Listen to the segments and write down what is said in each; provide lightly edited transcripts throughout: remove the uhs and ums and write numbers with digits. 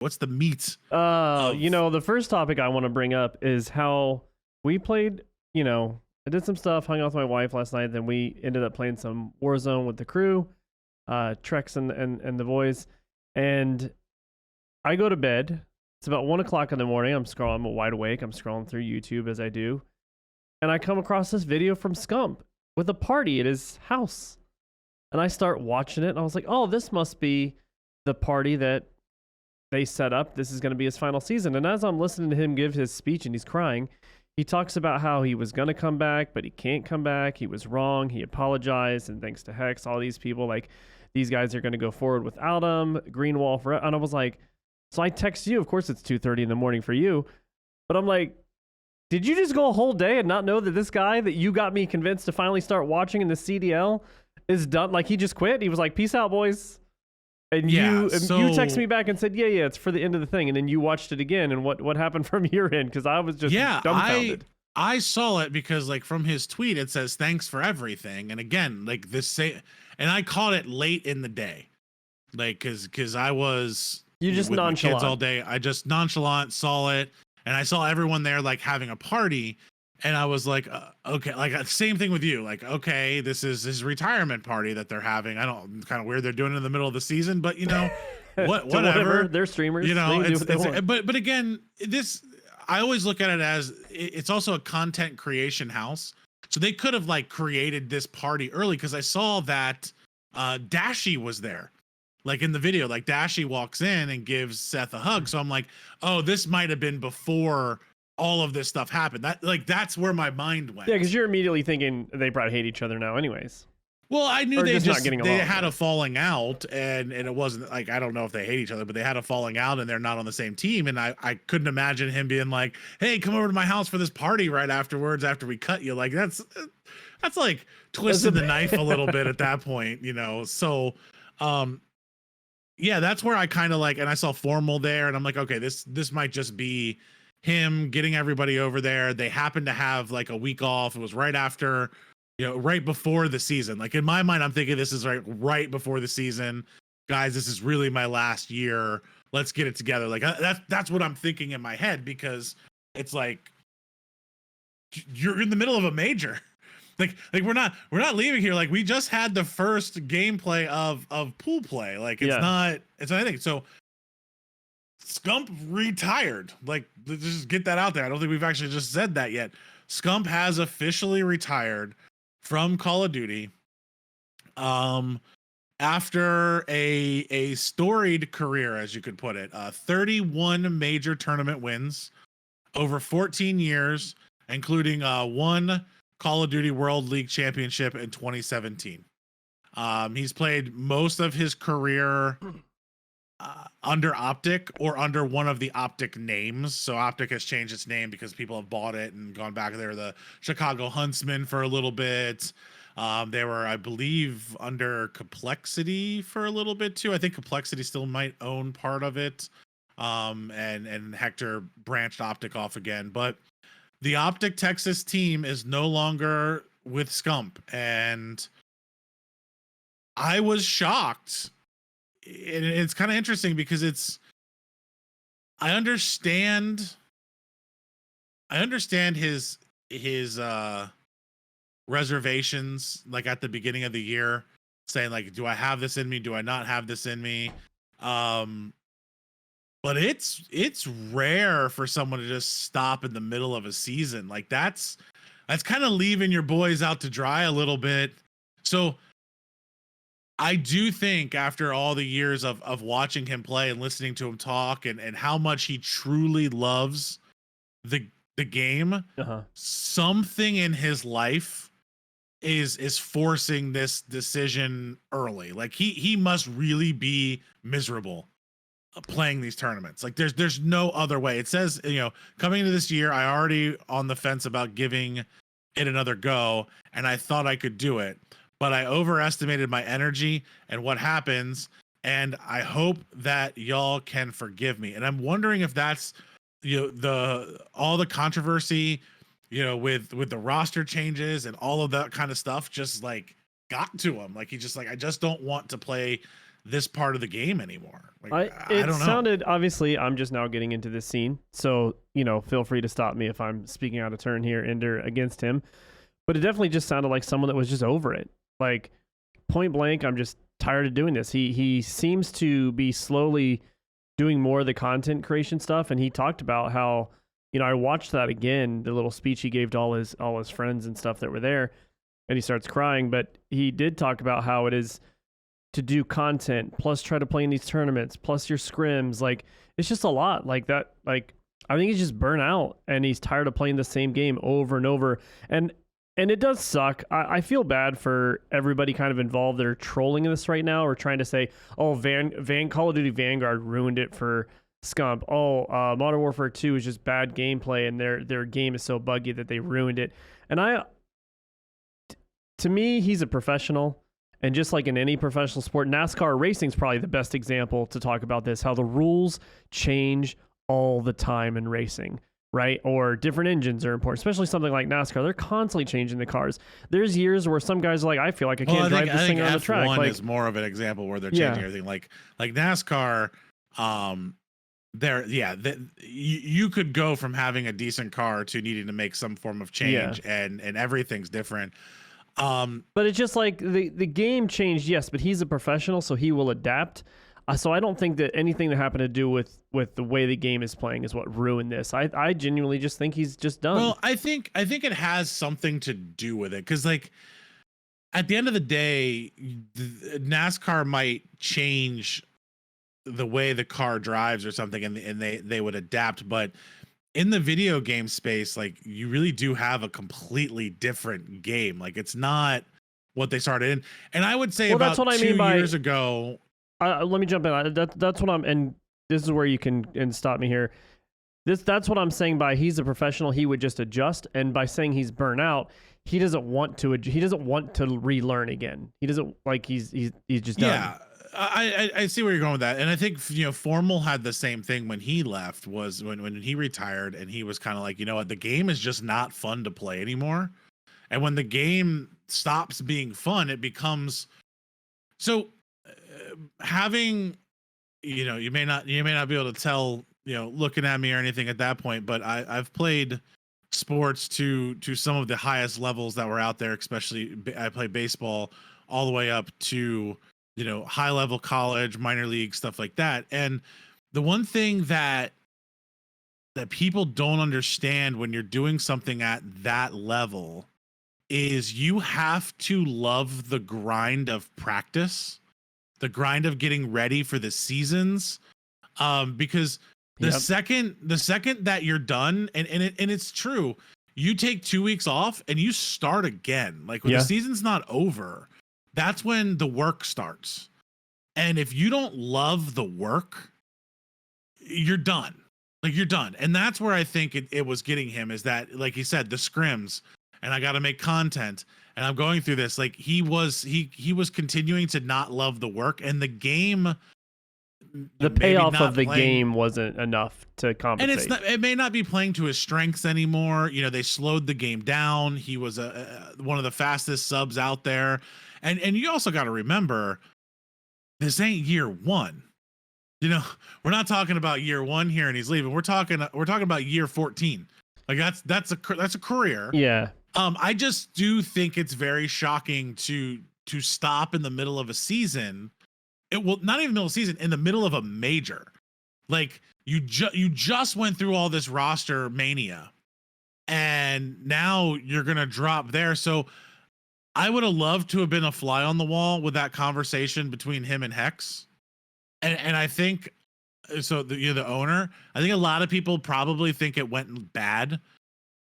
What's the meat? The first topic I want to bring up is how we played, I did some stuff, hung out with my wife last night, then we ended up playing some Warzone with the crew, Trex and the boys, and I go to bed. It's about 1 o'clock in the morning. I'm wide awake. I'm scrolling through YouTube as I do. And I come across this video from Scump with a party at his house. And I start watching it, and I was like, oh, this must be the party that they set up. This is going to be his final season. And as I'm listening to him give his speech and he's crying, he talks about how he was going to come back, but he can't come back. He was wrong. He apologized. And thanks to Hex, all these people, like, these guys are going to go forward without him. Greenwall forever. And I was like, so I text you. Of course, it's 2:30 in the morning for you. But I'm like, did you just go a whole day and not know that this guy that you got me convinced to finally start watching in the CDL is done? Like, he just quit. He was like, peace out, boys. And you texted me back and said, yeah, it's for the end of the thing. And then you watched it again. And what happened from your end? Because I was just dumbfounded. I saw it because, like, from his tweet, it says, thanks for everything. And again, like, and I caught it late in the day. Like, because I was... You just with nonchalant. My kids all day. I just nonchalant saw it, and I saw everyone there like having a party, and I was like, okay, like same thing with you. Like, okay, this is his retirement party that they're having. I don't, kind of weird they're doing it in the middle of the season, but whatever. They're streamers. But again, I always look at it as it's also a content creation house, so they could have like created this party early, because I saw that Dashy was there. Like in the video, like Dashy walks in and gives Seth a hug. So I'm like, oh, this might have been before all of this stuff happened. That's where my mind went. Yeah, because you're immediately thinking they probably hate each other now anyways. Well, I knew they had along, a falling out, and it wasn't like, I don't know if they hate each other, but they had a falling out and they're not on the same team. And I couldn't imagine him being like, hey, come over to my house for this party right afterwards after we cut you. Like that's like twisting the knife a little bit at that point, So yeah, that's where I kind of like, and I saw Formal there, and I'm like, okay, this might just be him getting everybody over there. They happened to have like a week off. It was right after, right before the season. Like in my mind, I'm thinking this is right before the season. Guys, this is really my last year. Let's get it together. Like that's what I'm thinking in my head, because it's like you're in the middle of a major. Like we're not leaving here. Like we just had the first gameplay of pool play. Like it's anything. So Scump retired. Like, let's just get that out there. I don't think we've actually just said that yet. Scump has officially retired from Call of Duty. After a storied career, as you could put it, 31 major tournament wins over 14 years, including one Call of Duty World League Championship in 2017. He's played most of his career under Optic or under one of the Optic names. So Optic has changed its name because people have bought it and gone back there. The Chicago Huntsmen for a little bit. They were, I believe, under Complexity for a little bit too. I think Complexity still might own part of it. And Hector branched Optic off again, but the Optic Texas team is no longer with Scump, and I was shocked. It's kind of interesting because I understand his reservations, like at the beginning of the year, saying like, do I have this in me? Do I not have this in me? But it's rare for someone to just stop in the middle of a season. Like that's kind of leaving your boys out to dry a little bit. So I do think after all the years of watching him play and listening to him talk and how much he truly loves the game, something in his life is forcing this decision early. Like he must really be miserable playing these tournaments. Like there's no other way. It says, coming into this year, I already on the fence about giving it another go, and I thought I could do it, but I overestimated my energy and what happens, and I hope that y'all can forgive me. And I'm wondering if that's all the controversy, with the roster changes and all of that kind of stuff just like got to him. Like he just like, I just don't want to play this part of the game anymore. Like, I It don't know. sounded, obviously, I'm just now getting into this scene, so feel free to stop me if I'm speaking out of turn here, Ender, against him. But it definitely just sounded like someone that was just over it. Like, point blank, I'm just tired of doing this. He seems to be slowly doing more of the content creation stuff, and he talked about how, I watched that again, the little speech he gave to all his friends and stuff that were there, and he starts crying. But he did talk about how it is to do content plus try to play in these tournaments plus your scrims. Like, it's just a lot like that. Like, I think he's just burnt out and he's tired of playing the same game over and over. And it does suck. I feel bad for everybody kind of involved that are trolling in this right now or trying to say, oh, Call of Duty Vanguard ruined it for Scump. Oh, Modern Warfare 2 is just bad gameplay and their game is so buggy that they ruined it. And to me, he's a professional. And just like in any professional sport, NASCAR racing is probably the best example to talk about this, how the rules change all the time in racing, right? Or different engines are important, especially something like NASCAR. They're constantly changing the cars. There's years where some guys are like, I feel like I can't drive this thing on the track. F1 like, is more of an example where they're changing everything. Like NASCAR, you could go from having a decent car to needing to make some form of change, and everything's different. But it's just like the game changed, yes, but he's a professional, so he will adapt. So I don't think that anything that happened to do with the way the game is playing is what ruined this. I genuinely just think he's just done. Well, I think it has something to do with it, because like at the end of the day, NASCAR might change the way the car drives or something, and they would adapt, but in the video game space, like, you really do have a completely different game. Like, it's not what they started in. And I would say about 2 years ago. Let me jump in. That's what and this is where you can stop me here. That's what I'm saying by he's a professional. He would just adjust. And by saying he's burnt out, he doesn't want to relearn again. He doesn't, like, he's just done. Yeah. I see where you're going with that, and I think Formal had the same thing when he left. Was when he retired, and he was kind of like, you know what, the game is just not fun to play anymore. And when the game stops being fun, it becomes so. Having, you may not be able to tell, looking at me or anything at that point, but I've played sports to some of the highest levels that were out there. Especially, I played baseball all the way up to high level college, minor league, stuff like that. And the one thing that people don't understand when you're doing something at that level is you have to love the grind of practice, the grind of getting ready for the seasons. Because the second that you're done, and it's true, you take 2 weeks off and you start again. Like, when the season's not over, that's when the work starts. And if you don't love the work, you're done. Like, you're done. And that's where I think it was getting him, is that, like he said, the scrims, and I got to make content, and I'm going through this. Like, he was continuing to not love the work, and the game, the payoff of the game wasn't enough to compensate. And it may not be playing to his strengths anymore. They slowed the game down. He was one of the fastest subs out there. And you also got to remember, this ain't year one. We're not talking about year one here and he's leaving. We're talking about year 14. Like, that's a career. Yeah. I just do think it's very shocking to stop in the middle of a season. It will not even middle of season, in the middle of a major. Like, you just went through all this roster mania, and now you're gonna drop there. So I would have loved to have been a fly on the wall with that conversation between him and Hex. And I think, so the owner, I think a lot of people probably think it went bad,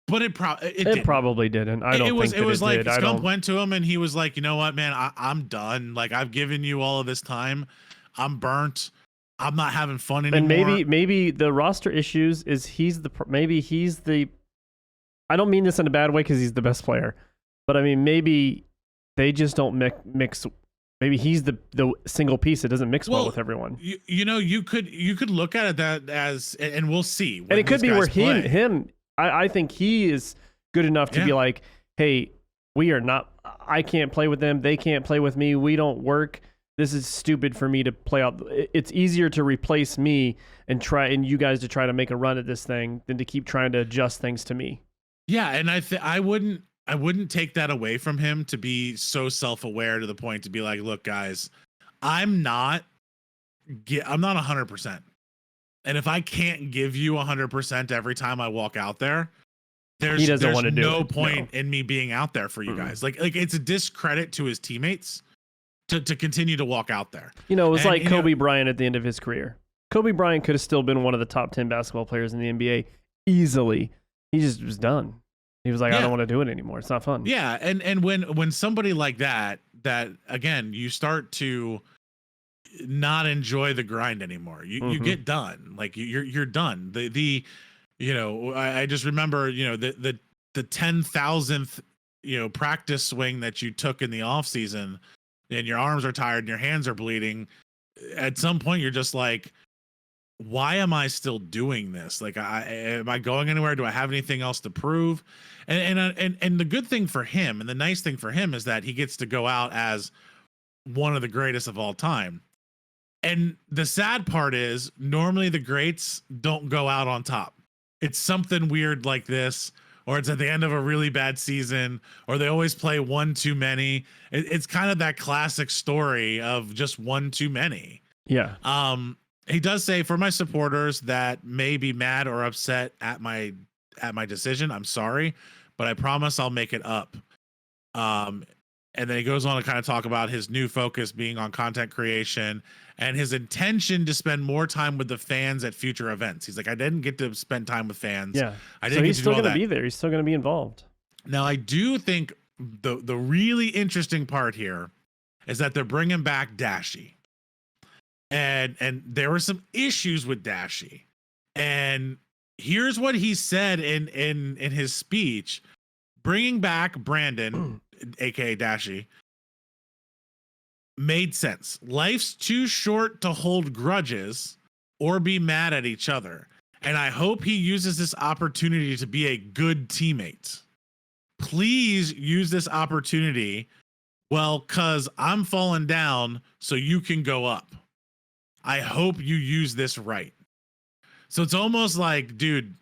but it probably didn't. I don't think it was like did. Scump went to him and he was like, you know what, man, I'm done. Like, I've given you all of this time. I'm burnt. I'm not having fun anymore. And maybe the roster issues is I don't mean this in a bad way because he's the best player. But I mean, maybe they just don't mix. Maybe he's the single piece that doesn't mix well with everyone. You could look at it that as, and we'll see. And it could be where I think he is good enough to be like, hey, we are not. I can't play with them. They can't play with me. We don't work. this is stupid for me to play out. It's easier to replace me and you guys to try to make a run at this thing than to keep trying to adjust things to me. Yeah, and I wouldn't take that away from him to be so self-aware to the point to be like, look, guys, I'm not 100%. And if I can't give you 100% every time I walk out there, there's no point in me being out there for you guys. Like it's a discredit to his teammates to continue to walk out there. You know, it was like Kobe Bryant at the end of his career. Kobe Bryant could have still been one of the top 10 basketball players in the NBA easily. He just was done. He was like, I don't want to do it anymore. It's not fun. Yeah, and when somebody like that again, you start to not enjoy the grind anymore. You get done. Like you're done. I just remember, the 10,000th, practice swing that you took in the off season, and your arms are tired and your hands are bleeding. At some point, you're just like, why am I still doing this? Like, am I going anywhere? Do I have anything else to prove? And the good thing for him, and the nice thing for him, is that he gets to go out as one of the greatest of all time. And the sad part is, normally the greats don't go out on top. It's something weird like this, or it's at the end of a really bad season, or they always play one too many. It's kind of that classic story of just one too many. Yeah. He does say, for my supporters that may be mad or upset at my decision, I'm sorry, but I promise I'll make it up. And then he goes on to kind of talk about his new focus being on content creation and his intention to spend more time with the fans at future events. He's like, I didn't get to spend time with fans. Yeah. I didn't so he's still going to be there. He's still going to be involved. Now, I do think the really interesting part here is that they're bringing back Dashy. And there were some issues with Dashy. And here's what he said in his speech. Bringing back Brandon, aka Dashy, made sense. Life's too short to hold grudges or be mad at each other. And I hope he uses this opportunity to be a good teammate. Please use this opportunity. Well, cause I'm falling down so you can go up. I hope you use this right. So it's almost like, dude,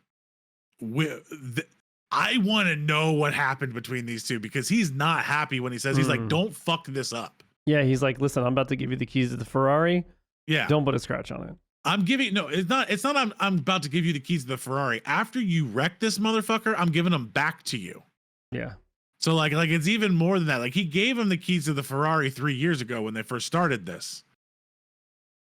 I want to know what happened between these two, because he's not happy when he says, he's like, don't fuck this up. Yeah, he's like, listen, I'm about to give you the keys to the Ferrari. Yeah. Don't put a scratch on it. It's not I'm about to give you the keys to the Ferrari. After you wreck this motherfucker, I'm giving them back to you. Yeah. So like it's even more than that. Like, he gave him the keys to the Ferrari 3 years ago when they first started this.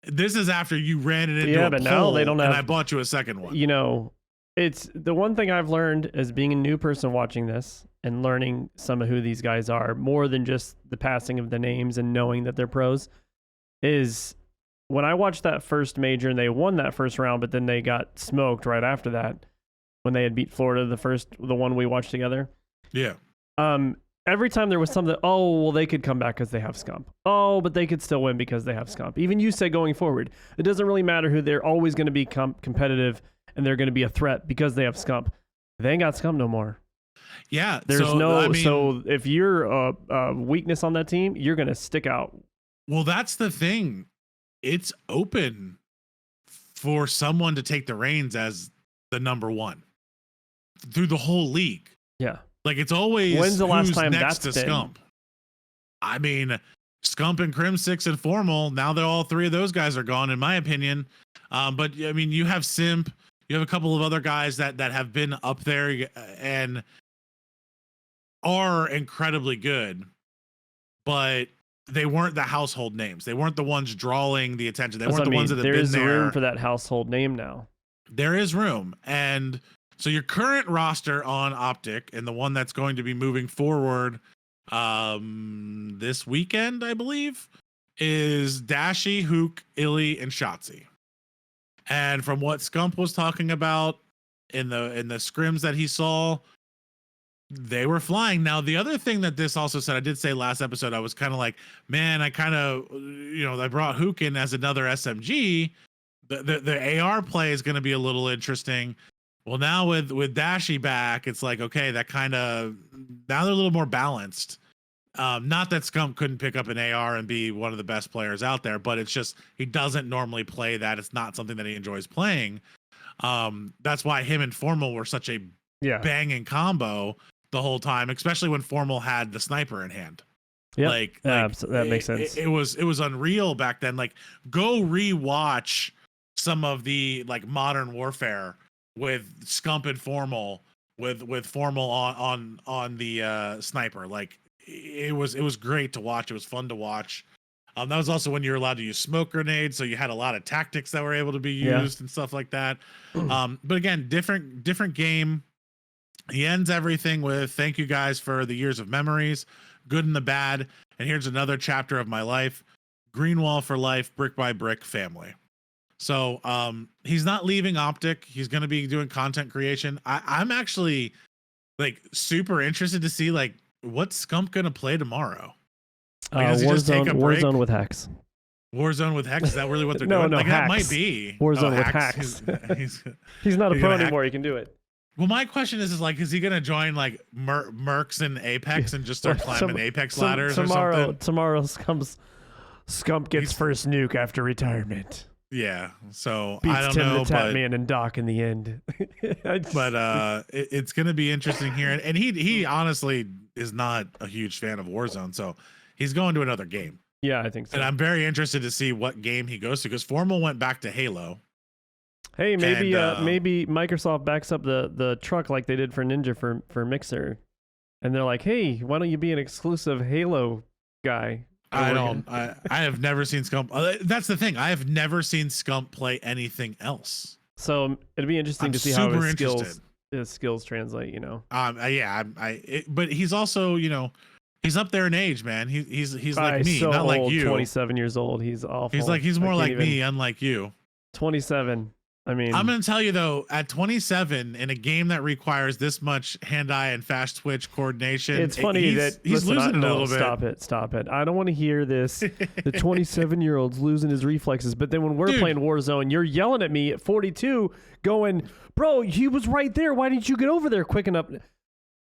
This is after you ran it into a but pole, now they don't have, and I bought you a second one. It's the one thing I've learned as being a new person watching this and learning some of who these guys are, more than just the passing of the names and knowing that they're pros, is when I watched that first major and they won that first round, but then they got smoked right after that when they had beat Florida, the one we watched together. Yeah. Every time there was something, they could come back because they have Scump. Oh, but they could still win because they have Scump. Even you say going forward, it doesn't really matter who, they're always going to be competitive and they're going to be a threat because they have Scump. They ain't got Scump no more. Yeah. So if you're a weakness on that team, you're going to stick out. Well, that's the thing. It's open for someone to take the reins as the number one through the whole league. Yeah. Like, it's always, when's the last time next that's to been? Scump? I mean, Scump and Crim 6 and Formal, now they're all three of those guys are gone, in my opinion. But I mean, you have Simp, you have a couple of other guys that have been up there and are incredibly good, but they weren't the household names. They weren't the ones drawing the attention. They weren't the ones that have been there. There is room for that household name now. There is room. And so your current roster on Optic, and the one that's going to be moving forward this weekend, I believe, is Dashy, Hook, Illy, and Shotzi. And from what Scump was talking about in the scrims that he saw, they were flying. Now, the other thing that this also said, I did say last episode, I was kind of like, man, I kind of, I brought Hook in as another SMG. The AR play is going to be a little interesting. Well, now with Dashy back, it's like, okay, that kind of, now they're a little more balanced. Not that Scump couldn't pick up an AR and be one of the best players out there, but it's just he doesn't normally play that. It's not something that he enjoys playing. That's why him and Formal were such a banging combo the whole time, especially when Formal had the sniper in hand. Yeah, like that makes sense. It was unreal back then. Like, go rewatch some of the like Modern Warfare with Scump and Formal with Formal on the sniper. Like, it was great to watch. It was fun to watch. That was also when you were allowed to use smoke grenades, so you had a lot of tactics that were able to be used and stuff like that. But again, different game. He ends everything with "Thank you guys for the years of memories, good and the bad, and here's another chapter of my life. Green wall for life, brick by brick, family." So he's not leaving Optic. He's going to be doing content creation. I'm actually like super interested to see like what's Scump going to play tomorrow. Like, does he just take a break? Warzone with Hex. Warzone with Hex? Is that really what they're doing? No, like, Hacks. that might be Warzone with Hacks. He's not a pro anymore. He can do it. Well, my question is like, is he going to join like Mercs and Apex and just start climbing Apex ladders or something? Tomorrow Scump gets first nuke after retirement. Yeah, so Beats I don't Tim know, the Tatman and Doc in the end. But it's going to be interesting here, and he honestly is not a huge fan of Warzone, so he's going to another game. Yeah, I think so. And I'm very interested to see what game he goes to, because Formal went back to Halo. Hey, maybe maybe Microsoft backs up the truck like they did for Ninja for Mixer, and they're like, hey, why don't you be an exclusive Halo guy? I have never seen Scump. That's the thing. I have never seen Scump play anything else. So it'd be interesting to see how his skills translate. You know. But he's also, you know, he's up there in age, man. He's like me, so not old, like you. 27 years old. He's awful. He's more like me, unlike you. 27. I mean, I'm going to tell you though, at 27 in a game that requires this much hand-eye and fast twitch coordination, it's funny he's losing a little bit. Stop it. I don't want to hear this. The 27-year-old's losing his reflexes, but then when we're playing Warzone, you're yelling at me at 42 going, bro, he was right there. Why didn't you get over there quick enough?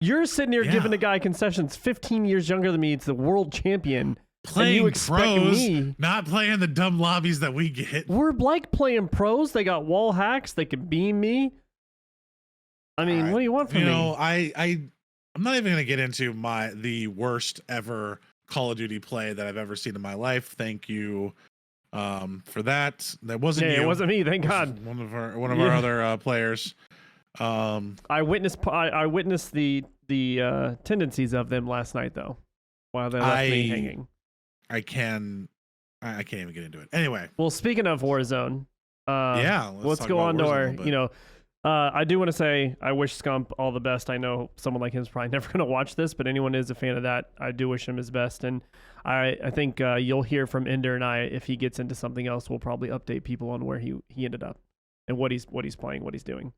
You're sitting here giving a guy concessions 15 years younger than me. It's the world champion. Playing pros, not playing the dumb lobbies that we get. We're like playing pros. They got wall hacks. They can beam me. I mean, what do you want from me? You know, I'm not even gonna get into the worst ever Call of Duty play that I've ever seen in my life. Thank you for that. That wasn't you. It wasn't me. Thank God. One of our other players. I witnessed the tendencies of them last night though, while they left me hanging. I can't even get into it. Anyway. Well, speaking of Warzone, let's go on to our, you know, I do want to say I wish Scump all the best. I know someone like him is probably never going to watch this, but anyone is a fan of that, I do wish him his best. And I think you'll hear from Ender and I if he gets into something else. We'll probably update people on where he ended up and what he's playing, what he's doing.